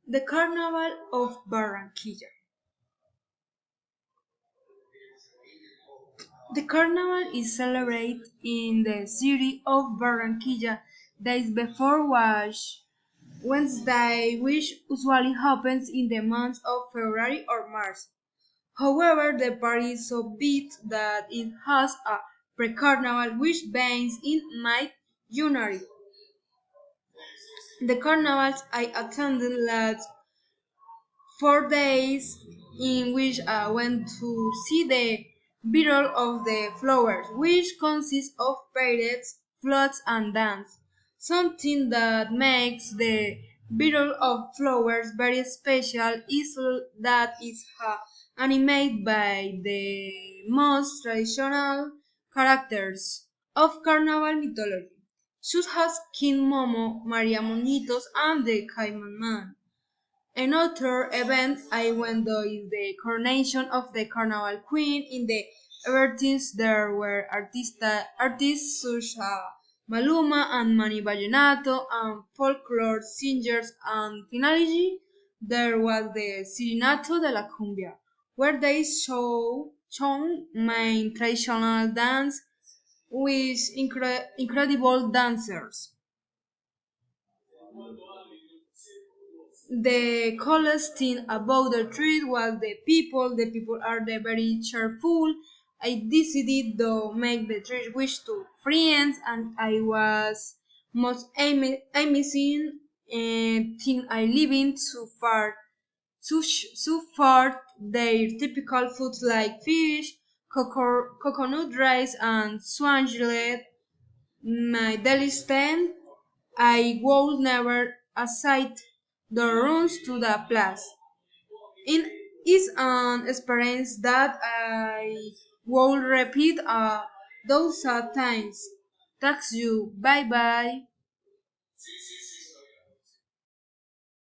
The Carnival of Barranquilla. The carnival is celebrated in the city of Barranquilla days before Wash Wednesday, which usually happens in the months of February or March. However, the party is so big that it has a pre-carnival which begins in mid-January. The carnivals I attended last 4 days, in which I went to see the Battle of the Flowers, which consists of parades, floats, and dance. Something that makes the Battle of Flowers very special is that it's animated by the most traditional characters of Carnival mythology, such as King Momo, Maria Moñitos, and the Cayman Man. Another event I went to is the coronation of the Carnival Queen. In the events there were artists such as Maluma and Manny Vallenato and folklore singers, and finally there was the Serenato de la Cumbia, where they show main traditional dance with incredible dancers. The coolest thing about the trip was the people. The people are very cheerful. I decided to make the trip wish to friends, and I was most amazing and think I living so far their typical foods like fish, coconut rice, and swan jelly. My daily stand, I would never aside the runs to the place. It is an experience that I will repeat those times. Thanks you. Bye bye.